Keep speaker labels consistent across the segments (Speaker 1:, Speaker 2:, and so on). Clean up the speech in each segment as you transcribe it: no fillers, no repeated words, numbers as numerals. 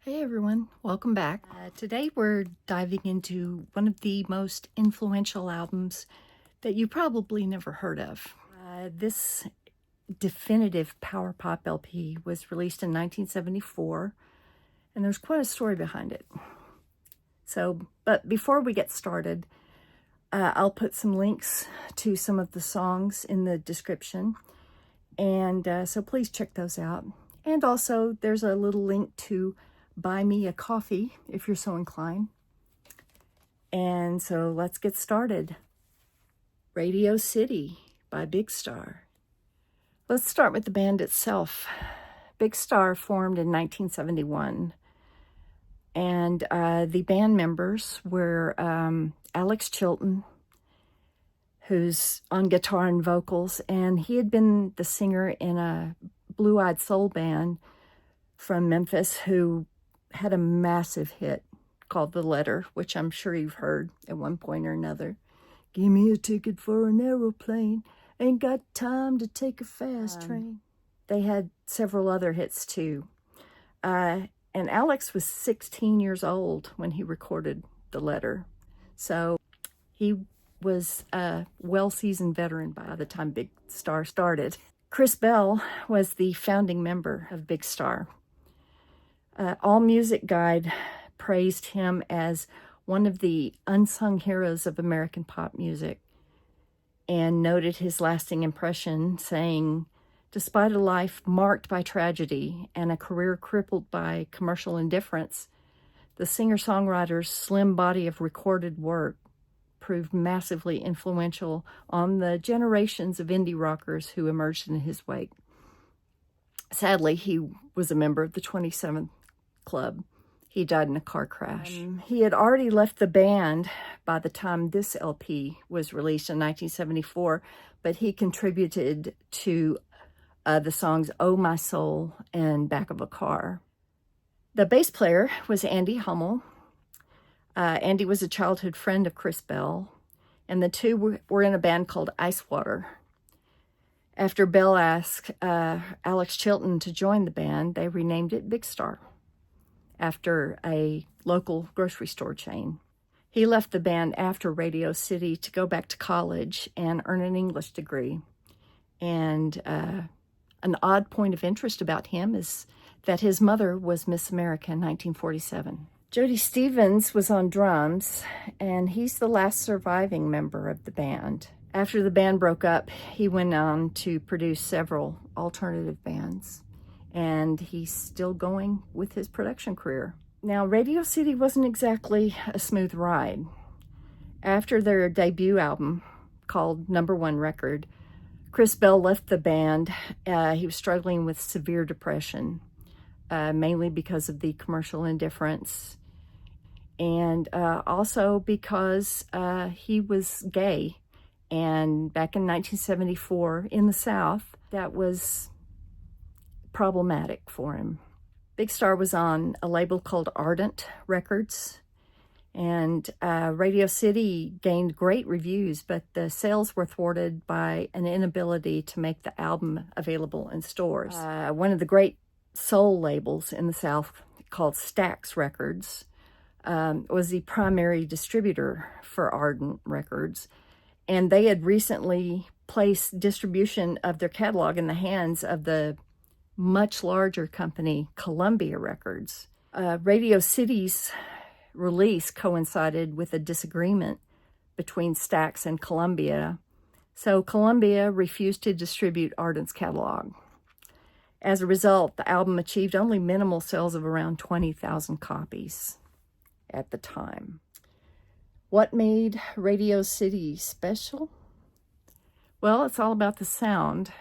Speaker 1: Hey everyone, welcome back. Today we're diving into one of the most influential albums that you probably never heard of. This definitive power pop LP was released in 1974, and there's quite a story behind it. But before we get started, I'll put some links to some of the songs in the description, and so please check those out. And also, there's a little link to buy me a coffee if you're so inclined. And so let's get started. Radio City by Big Star. Let's start with the band itself. Big Star formed in 1971. And the band members were Alex Chilton, who's on guitar and vocals, and he had been the singer in a blue-eyed soul band from Memphis who had a massive hit called The Letter, which I'm sure you've heard at one point or another. Give me a ticket for an aeroplane, ain't got time to take a fast train. They had several other hits too. And Alex was 16 years old when he recorded The Letter. So he was a well-seasoned veteran by the time Big Star started. Chris Bell was the founding member of Big Star. AllMusic Guide praised him as one of the unsung heroes of American pop music and noted his lasting impression, saying, "Despite a life marked by tragedy and a career crippled by commercial indifference, the singer-songwriter's slim body of recorded work proved massively influential on the generations of indie rockers who emerged in his wake." Sadly, he was a member of the 27th Club. He died in a car crash. He had already left the band by the time this LP was released in 1974, but he contributed to the songs "Oh My Soul" and "Back of a Car." The bass player was Andy Hummel. Andy was a childhood friend of Chris Bell, and the two were in a band called Ice Water. After Bell asked Alex Chilton to join the band, they renamed it Big Star, after a local grocery store chain. He left the band after Radio City to go back to college and earn an English degree. And an odd point of interest about him is that his mother was Miss America in 1947. Jody Stevens was on drums, and he's the last surviving member of the band. After the band broke up, he went on to produce several alternative bands, and he's still going with his production career. Now, Radio City wasn't exactly a smooth ride. After their debut album, called Number One Record, Chris Bell left the band. He was struggling with severe depression, mainly because of the commercial indifference, and also because he was gay. And back in 1974, in the South, that was problematic for him. Big Star was on a label called Ardent Records, and Radio City gained great reviews, but the sales were thwarted by an inability to make the album available in stores. One of the great soul labels in the South, called Stax Records, was the primary distributor for Ardent Records, and they had recently placed distribution of their catalog in the hands of the much larger company, Columbia Records. Radio City's release coincided with a disagreement between Stax and Columbia, so Columbia refused to distribute Ardent's catalog. As a result, the album achieved only minimal sales of around 20,000 copies at the time. What made Radio City special? Well, it's all about the sound.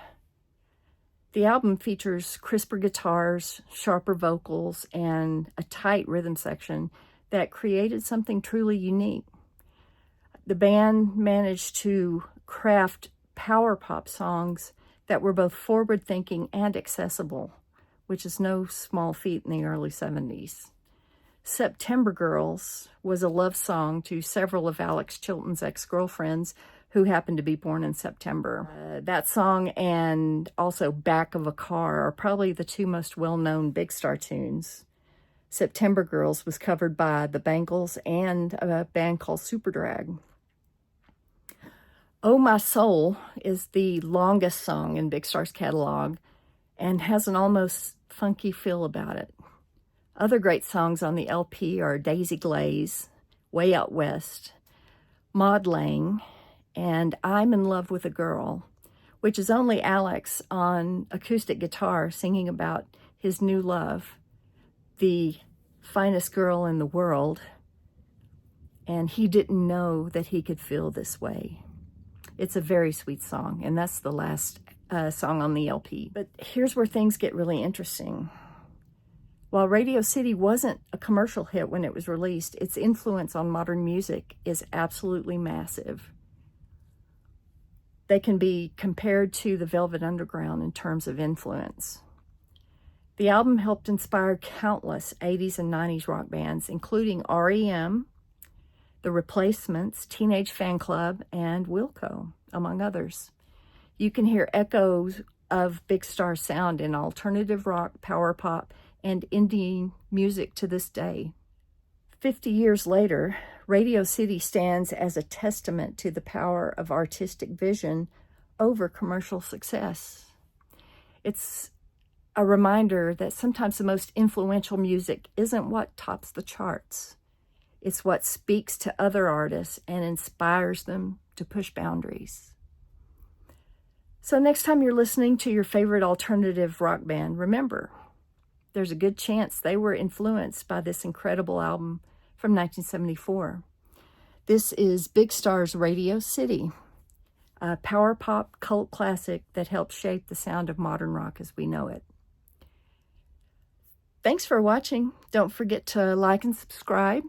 Speaker 1: The album features crisper guitars, sharper vocals, and a tight rhythm section that created something truly unique. The band managed to craft power pop songs that were both forward-thinking and accessible, which is no small feat in the early 70s. September Girls was a love song to several of Alex Chilton's ex-girlfriends who happened to be born in September. That song and also Back of a Car are probably the two most well-known Big Star tunes. September Girls was covered by the Bangles and a band called Superdrag. Oh My Soul is the longest song in Big Star's catalog and has an almost funky feel about it. Other great songs on the LP are Daisy Glaze, Way Out West, Maud Lang, and I'm in Love with a Girl, which is only Alex on acoustic guitar singing about his new love, the finest girl in the world, and he didn't know that he could feel this way. It's a very sweet song, and that's the last song on the LP. But here's where things get really interesting. While Radio City wasn't a commercial hit when it was released, its influence on modern music is absolutely massive. They can be compared to the Velvet Underground in terms of influence. The album helped inspire countless 80s and 90s rock bands, including REM, The Replacements, Teenage Fan Club, and Wilco, among others. You can hear echoes of Big Star's sound in alternative rock, power pop, and indie music to this day. 50 years later, Radio City stands as a testament to the power of artistic vision over commercial success. It's a reminder that sometimes the most influential music isn't what tops the charts. It's what speaks to other artists and inspires them to push boundaries. So next time you're listening to your favorite alternative rock band, remember, there's a good chance they were influenced by this incredible album from 1974. This is Big Star's Radio City, a power pop cult classic that helped shape the sound of modern rock as we know it. Thanks for watching. Don't forget to like and subscribe,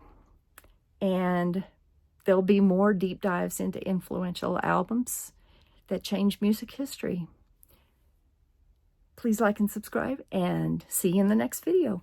Speaker 1: and there'll be more deep dives into influential albums that change music history. Please like and subscribe, and see you in the next video.